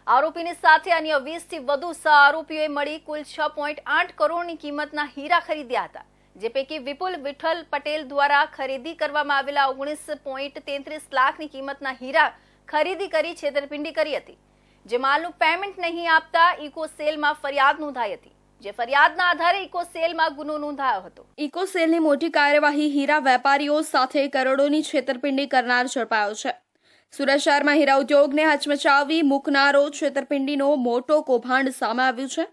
આરોપીની સાથે અન્ય 20 થી વધુ આરોપીઓએ મળી કુલ 6.8 કરોડની કિંમતના હીરા ખરીદ્યા હતા, જે પૈકી વિપુલ વિઠ્ઠલ પટેલ દ્વારા ખરીદી કરવામાં આવેલા 19.33 લાખની કિંમતના હીરા ખરીદી કરી છેતરપિંડી કરી હતી, જે માલનું પેમેન્ટ નહીં આપતા ઇકોસેલમાં ફરિયાદ નોંધાઈ હતી, જે ફરિયાદના આધારે ઇકોસેલમાં ગુનો નોંધાયો હતો। ઇકોસેલની મોટી કાર્યવાહી હીરા વેપારીઓ સાથે કરોડોની છેતરપિંડી કરનાર ઝડપાયો છે। સુરત શહેરમાં હીરા ઉદ્યોગને હચમચાવી મૂકનારો છેતરપિંડીનો મોટો કૌભાંડ સામે આવ્યું છે।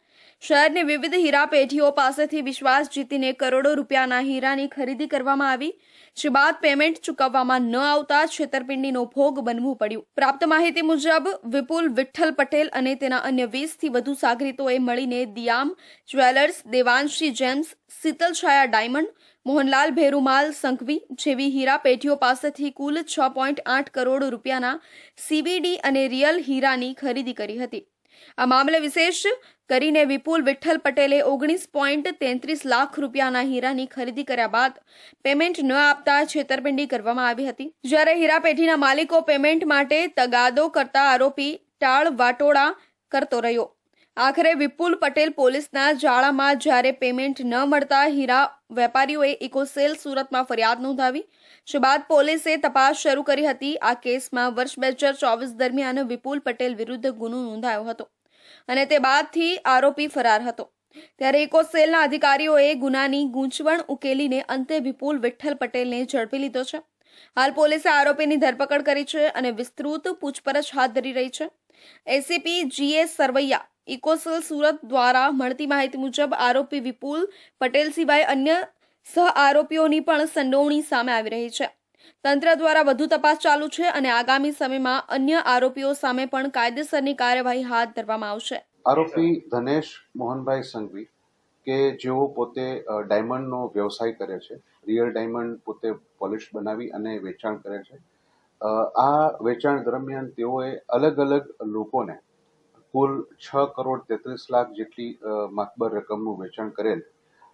શહેરની વિવિધ હીરા પેઢીઓ પાસેથી વિશ્વાસ જીતીને કરોડો રૂપિયાના હીરાની ખરીદી કરવામાં આવી, જે બાદ પેમેન્ટ ચૂકવવામાં ન આવતા છેતરપિંડીનો ભોગ બનવું પડ્યું। પ્રાપ્ત માહિતી મુજબ વિપુલ વિઠ્ઠલ પટેલ અને તેના અન્ય 20 થી વધુ સાગરીતોએ મળીને દિયામ જ્વેલર્સ, દેવાંશી જેમ્સ, શીતલ છાયા ડાયમંડ, મોહનલાલ ભેરુમાલ સંઘવી જેવી હીરા પેઢીઓ પાસેથી કુલ 6.8 કરોડ રૂપિયાના સીવીડી અને રિયલ હીરાની ખરીદી કરી હતી। આ મામલે વિશેષ કરીને વિપુલ વિઠ્ઠલ પટેલે 19.33 લાખ રૂપિયાના હીરાની ખરીદી કર્યા બાદ પેમેન્ટ ન આપતા છેતરપિંડી કરવામાં આવી હતી, જ્યારે હીરા પેઢીના માલિકો પેમેન્ટ માટે તગાદો કરતા આરોપી ટાળ વાટોળા કરતો રહ્યો। આખરે વિપુલ પટેલ પોલીસના જાળામાં જ્યારે પેમેન્ટ ન મળતા હીરા વેપારીઓએ ઇકોસેલ સુરતમાં ફરિયાદ નોંધાવી, જે બાદ પોલીસે તપાસ શરૂ કરી હતી। આ કેસમાં વર્ષ 2024 દરમિયાન વિપુલ પટેલ વિરુદ્ધ ગુનો નોંધાયો હતો અને તે બાદથી આરોપી ફરાર હતો, ત્યારે ઇકોસેલના અધિકારીઓએ ગુનાની ગૂંચવણ ઉકેલીને અંતે વિપુલ વિઠ્ઠલ પટેલને ઝડપી લીધો છે। હાલ પોલીસે આરોપીની ધરપકડ કરી છે અને વિસ્તૃત પૂછપરછ હાથ ધરી રહી છે। ACP GS Sarvaiya eco cell Surat દ્વારા મળતી માહિતી મુજબ આરોપી વિપુલ પટેલ સિવાય અન્ય સહ આરોપીઓની પણ સંડોવણી સામે આવી રહી છે। તંત્ર દ્વારા વધુ તપાસ ચાલુ છે અને આગામી સમયમાં અન્ય આરોપીઓ સામે પણ કાયદેસરની કાર્યવાહી હાથ ધરવામાં આવશે। આરોપી ધનેશ મોહનભાઈ સંઘવી કે જેઓ પોતે ડાયમંડનો વ્યવસાય કરે છે, રિયલ ડાયમંડ પોતે પોલિશ બનાવી અને વેચાણ કરે છે। આ વેચાણ દરમિયાન તેઓએ અલગ અલગ લોકોને કુલ 6 કરોડ 33 લાખ જેટલી માતબર રકમનું વેચાણ કરેલ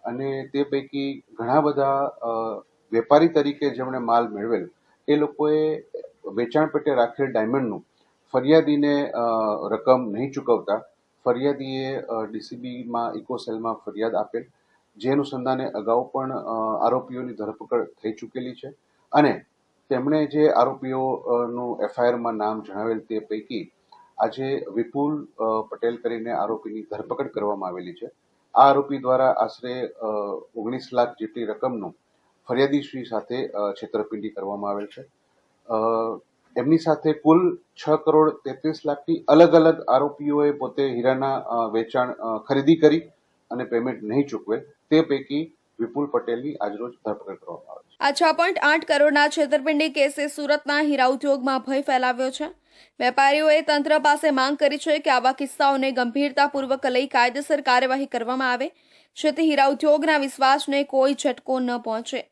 અને તે પૈકી ઘણા બધા વેપારી તરીકે જેમણે માલ મેળવેલ એ લોકોએ વેચાણ પેટે રાખેલ ડાયમંડનું ફરિયાદીને રકમ નહીં ચૂકવતા ફરિયાદીએ ડીસીબીમાં ઇકોસેલમાં ફરિયાદ આપેલ, જે અનુસંધાને અગાઉ પણ આરોપીઓની ધરપકડ થઈ ચૂકેલી છે અને તેમણે જે આરોપીઓનું FIRમાં નામ જણાવેલ તે પૈકી આજે વિપુલ પટેલ કરીને આરોપીની ધરપકડ કરવામાં આવેલી છે। આ આરોપી દ્વારા આશરે 19 લાખ જેટલી રકમનું ફરિયાદીશ્રી સાથે છેતરપિંડી કરવામાં આવેલ છે। એમની સાથે કુલ 6 કરોડ 33 લાખની અલગ અલગ આરોપીઓએ પોતે હીરાના વેચાણ ખરીદી કરી અને પેમેન્ટ નહીં ચૂકવેલ, તે પૈકી વિપુલ પટેલની આજરોજ ધરપકડ કરવામાં આવે છે। આ 6.8 કરોડના છેતરપિંડી કેસે સુરતના હીરા ઉદ્યોગમાં ભય ફેલાવ્યો છે। વેપારીઓએ તંત્ર પાસે માંગ કરી છે કે આવા કિસ્સાઓને ગંભીરતાપૂર્વક લઈ કાયદેસર કાર્યવાહી કરવામાં આવે, જેથી હીરા ઉદ્યોગના વિશ્વાસને કોઈ ઝટકો ન પહોંચે।